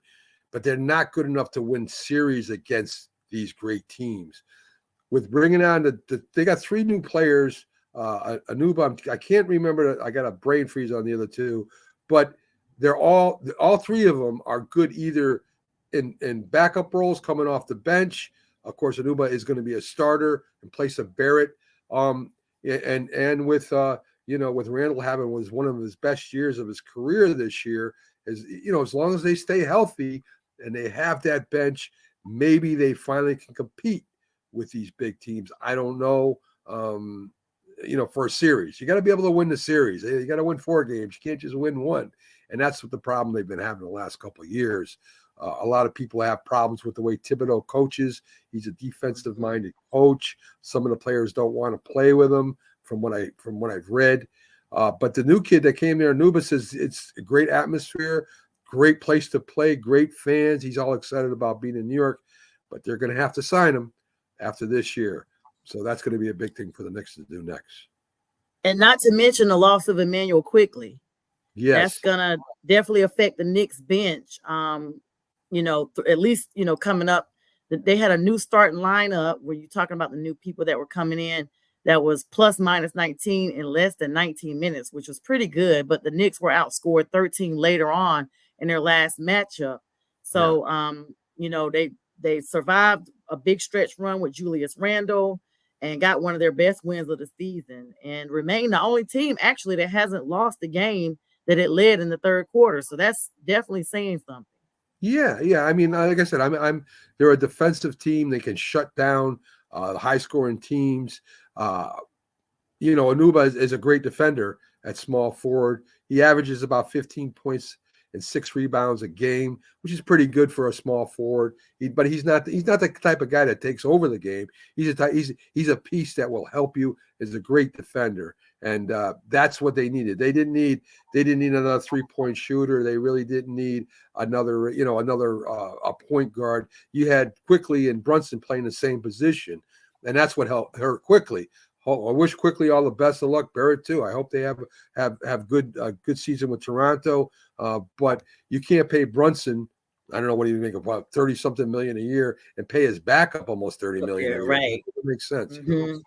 but they're not good enough to win series against these great teams. With bringing on they got 3 new players, Anunoby, I can't remember. I got a brain freeze on the other 2, but they're all 3 of them are good either in backup roles coming off the bench. Of course, Anunoby is going to be a starter in place of Barrett. And with Randall having was one of his best years of his career this year, as long as they stay healthy and they have that bench, maybe they finally can compete with these big teams. I don't know, for a series. You got to be able to win the series. You got to win 4 games. You can't just win 1. And that's what the problem they've been having the last couple of years. A lot of people have problems with the way Thibodeau coaches. He's a defensive-minded coach. Some of the players don't want to play with him, from what I've read. But the new kid that came there, Anunoby, says it's a great atmosphere, great place to play, great fans. He's all excited about being in New York, but they're going to have to sign him after this year. So that's going to be a big thing for the Knicks to do next. And not to mention the loss of Emmanuel Quickly. Yes. That's going to definitely affect the Knicks bench. At least, coming up, they had a new starting lineup where you're talking about the new people that were coming in that was plus minus 19 in less than 19 minutes, which was pretty good. But the Knicks were outscored 13 later on in their last matchup. So, they survived a big stretch run with Julius Randle and got one of their best wins of the season, and remain the only team actually that hasn't lost the game that it led in the third quarter. So that's definitely saying something. Yeah. I mean, like I said, they're a defensive team. They can shut down high-scoring teams. Anunoby is a great defender at small forward. He averages about 15 points and 6 rebounds a game, which is pretty good for a small forward. But he's not the type of guy that takes over the game. He's a piece that will help you. Is a great defender, and that's what they needed. They didn't need another 3-point shooter. They really didn't need another a point guard. You had Quickly and Brunson playing the same position, and that's what hurt Quickly. I wish Quickly all the best of luck. Barrett too. I hope they have good season with Toronto. But you can't pay Brunson. I don't know what he would make, about 30-something million a year, and pay his backup almost $30 million. Yeah, right. It makes sense. Mm-hmm.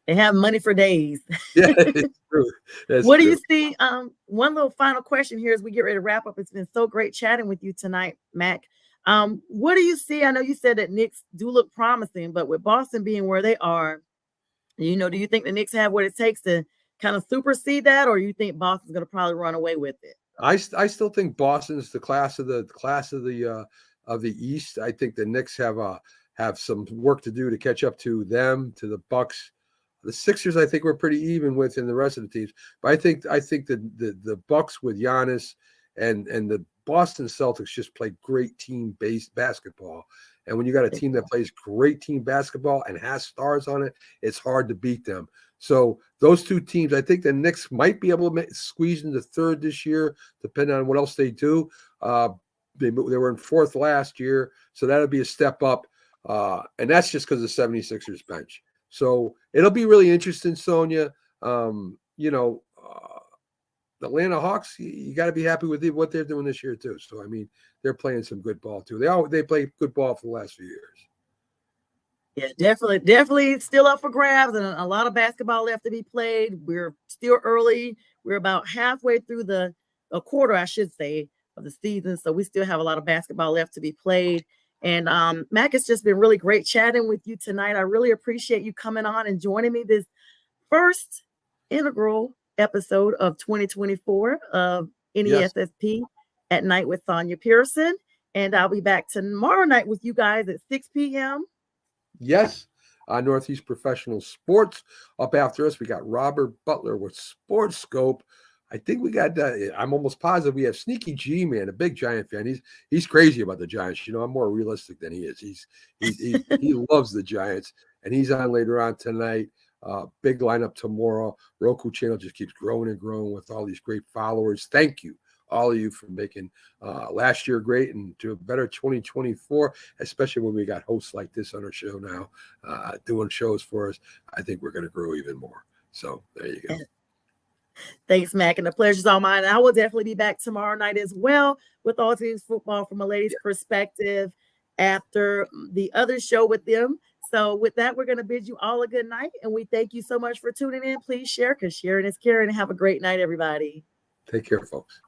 They have money for days. Yeah, it's true. What do you see? One little final question here as we get ready to wrap up. It's been so great chatting with you tonight, Mac. What do you see? I know you said that Knicks do look promising, but with Boston being where they are, do you think the Knicks have what it takes to kind of supersede that, or you think Boston's going to probably run away with it? I still think Boston's the class of the of the East. I think the Knicks have some work to do to catch up to them, to the Bucks. The Sixers, I think, we're pretty even with in the rest of the teams. But I think the Bucks with Giannis and the Boston Celtics just play great team-based basketball. And when you got a team that plays great team basketball and has stars on it, it's hard to beat them. So those two teams, I think the Knicks might be able to squeeze into third this year, depending on what else they do. They were in fourth last year, so that'll be a step up. And that's just because the 76ers bench. So it'll be really interesting, Sonja. The Atlanta Hawks, you got to be happy with what they're doing this year too. So I mean, they're playing some good ball too. They play good ball for the last few years. Yeah, definitely still up for grabs, and a lot of basketball left to be played. We're still early. We're about halfway through a quarter, I should say, of the season. So we still have a lot of basketball left to be played. And Mac, it's just been really great chatting with you tonight. I really appreciate you coming on and joining me this first integral episode of 2024 of NESSP at Night with Sonja Pearson. And I'll be back tomorrow night with you guys at 6 p.m. Yes, Northeast Professional Sports. Up after us, we got Robert Butler with Sports Scope. I think we got I'm almost positive we have Sneaky G, man, a big Giant fan. He's crazy about the Giants. I'm more realistic than he is. He loves the Giants, and he's on later on tonight. Big lineup tomorrow. Roku channel just keeps growing and growing with all these great followers. Thank you, all of you, for making last year great and to a better 2024, especially when we got hosts like this on our show now, doing shows for us. I think we're going to grow even more. So there you go. Thanks, Mac, and the pleasure's all mine. I will definitely be back tomorrow night as well with All Things Football from a lady's perspective after the other show with them. So with that, we're going to bid you all a good night, and we thank you so much for tuning in. Please share, because sharing is caring. Have a great night, everybody. Take care, folks.